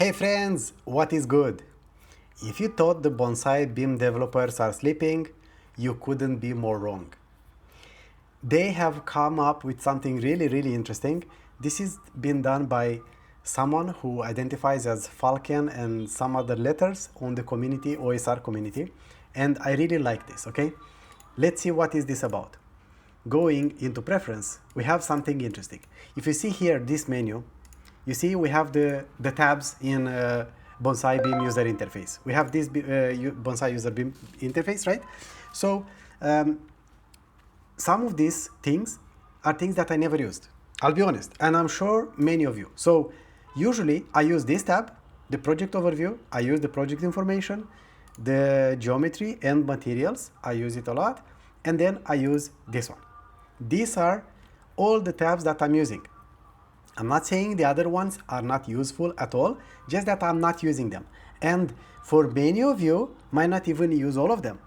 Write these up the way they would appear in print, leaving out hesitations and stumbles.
Hey friends, what is good? If you thought the Bonsai BIM developers are sleeping, you couldn't be more wrong. They have come up with something really interesting. This is been done by someone who identifies as Falcon and some other letters on the community, OSR community. And I really like this, okay? Let's see what is this about. Going into preference, we have something interesting. If you see here this menu, you see we have the tabs in Bonsai BIM user interface. We have this Bonsai user BIM interface, right? So some of these things are things that I never used. I'll be honest, and I'm sure many of you. So usually I use this tab, the project overview, I use the project information, the geometry and materials, I use it a lot, and then I use this one. These are all the tabs that I'm using. I'm not saying the other ones are not useful at all, just that I'm not using them. And for many of you, might not even use all of them.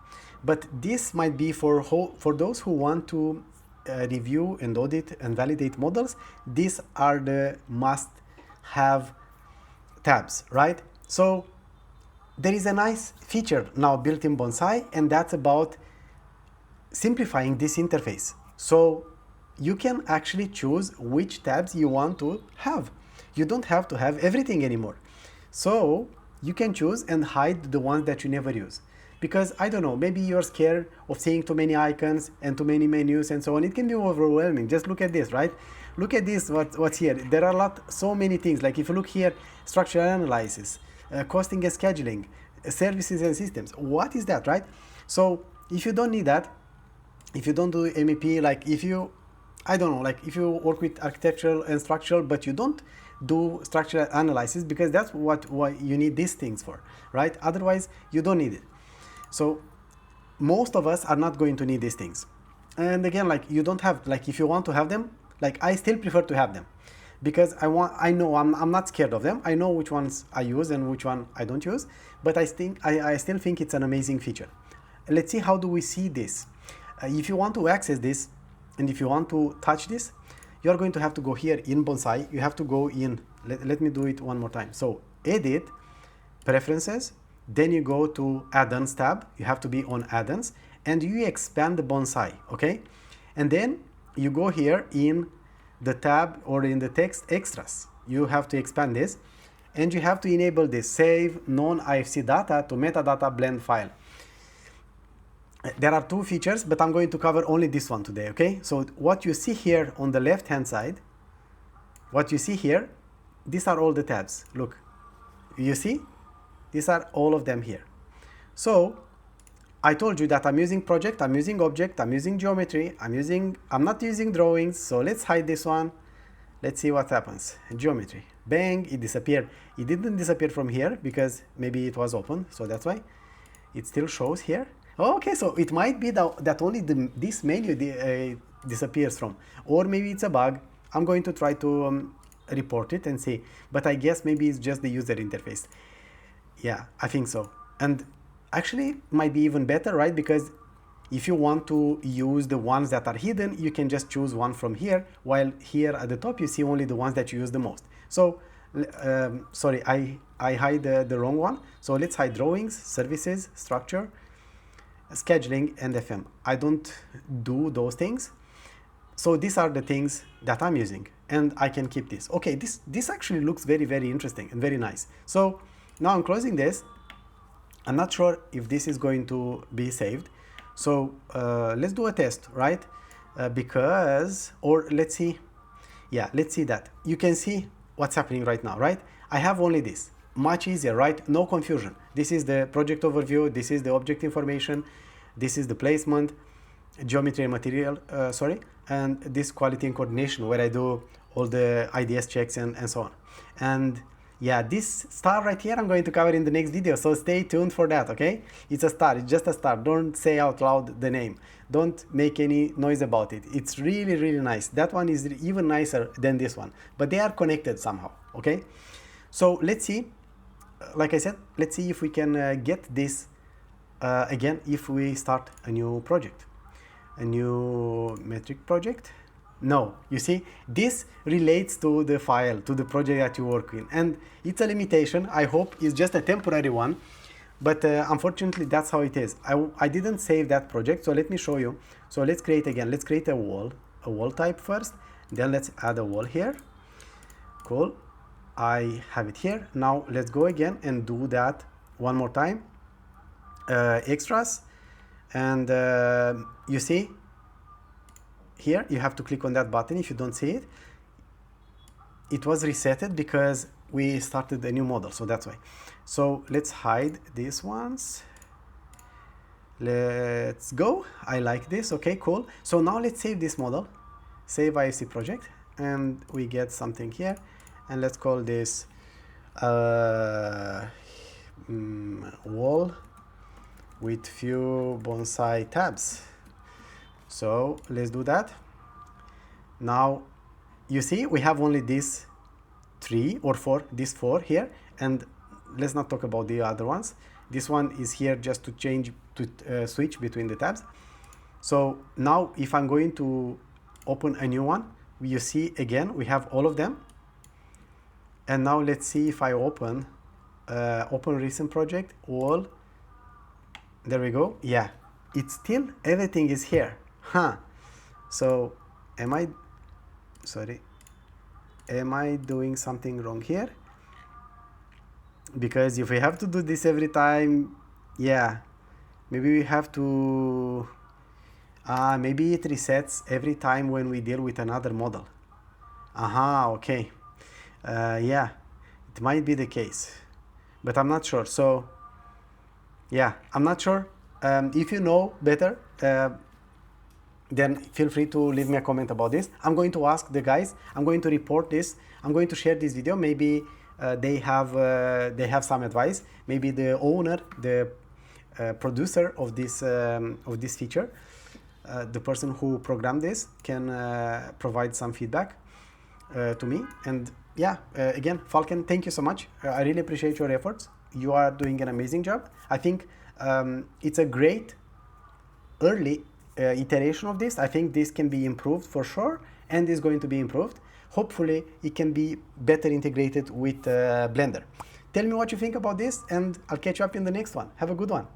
But this might be for those who want to review and audit and validate models. These are the must-have tabs, right? So there is a nice feature now built in Bonsai, and that's about simplifying this interface. So you can actually choose which tabs you want to have. You don't have to have everything anymore. So you can choose and hide the ones that you never use. Because I don't know, maybe you're scared of seeing too many icons and too many menus and so on. It can be overwhelming. Just look at this, right? Look at this, what's here. There are so many things. Like if you look here, structural analysis, costing and scheduling, services and systems. What is that, right? So if you don't need that, if you don't do MEP, like if you, I don't know, like if you work with architectural and structural, but you don't do structural analysis, because that's what you need these things for, right? Otherwise, you don't need it. So most of us are not going to need these things. And again, like you don't have, like if you want to have them, like I still prefer to have them, because I know I'm not scared of them. I know which ones I use and which one I don't use, but I still think it's an amazing feature. Let's see, how do we see this? If you want to access this, and if you want to touch this, you are going to have to go here in Bonsai. You have to go in, let me do it one more time. So edit, preferences, then you go to add-ons tab. You have to be on add-ons, and you expand the Bonsai, okay? And then you go here in the tab or in the text extras. You have to expand this, and you have to enable this save non-IFC data to metadata blend file. There are two features, but I'm going to cover only this one today, okay? So what you see here on the left-hand side, what you see here, these are all the tabs. Look, you see? These are all of them here. So I told you that I'm using project, I'm using object, I'm using geometry, I'm not using drawings. So let's hide this one. Let's see what happens. Geometry, bang, it disappeared. It didn't disappear from here because maybe it was open. So that's why it still shows here. Okay, so it might be that only this menu disappears from, or maybe it's a bug. I'm going to try to report it and see, but I guess maybe it's just the user interface. Yeah, I think so. And actually might be even better, right? Because if you want to use the ones that are hidden, you can just choose one from here, while here at the top you see only the ones that you use the most. So sorry, I hide the wrong one. So let's hide drawings, services, structure, scheduling, and FM. I don't do those things. So these are the things that I'm using, and I can keep this. Okay, this actually looks very interesting and very nice. So now I'm closing this. I'm not sure if this is going to be saved. So let's do a test, right? Or let's see. Yeah, let's see that. You can see what's happening right now, right? I have only this. Much easier, right? No confusion. This is the project overview. This is the object information. This is the placement, geometry and material, and this quality and coordination, where I do all the IDS checks and so on. And yeah, this star right here I'm going to cover in the next video, so stay tuned for that, okay? It's a star, it's just a star. Don't say out loud the name. Don't make any noise about it. It's really nice. That one is even nicer than this one, but they are connected somehow, okay? So let's see, like I said, let's see if we can get this again if we start a new project, a new metric project. No, you see, this relates to the file, to the project that you work in, and it's a limitation. I hope it's just a temporary one, but unfortunately that's how it is. I didn't save that project, so let me show you. So let's create again. Let's create a wall type first, then let's add a wall here. Cool, I have it here. Now let's go again and do that one more time. Extras, and you see here you have to click on that button. If you don't see it, it was resetted because we started a new model, so that's why. So let's hide these ones. Let's go. I like this. Okay, cool. So now let's save this model, save IFC project, and we get something here, and let's call this wall with few bonsai tabs. So let's do that. Now you see we have only these 3 or 4, these 4 here, and let's not talk about the other ones. This one is here just to change, to switch between the tabs. So now if I'm going to open a new one, you see again we have all of them. And now let's see if I open open recent project, all. There we go. Yeah, it's still, everything is here. So am I doing something wrong here? Because if we have to do this every time, yeah, maybe we have to maybe it resets every time when we deal with another model. Okay. Yeah, it might be the case, but I'm not sure. So yeah, I'm not sure. If you know better, then feel free to leave me a comment about this. I'm going to ask the guys. I'm going to report this. I'm going to share this video. Maybe they have some advice. Maybe the owner, the producer of this feature, the person who programmed this, can provide some feedback to me. And yeah, again, Falcon, thank you so much. I really appreciate your efforts. You are doing an amazing job. I think it's a great early iteration of this. I think this can be improved for sure, and is going to be improved. Hopefully it can be better integrated with Blender. Tell me what you think about this, and I'll catch you up in the next one. Have a good one.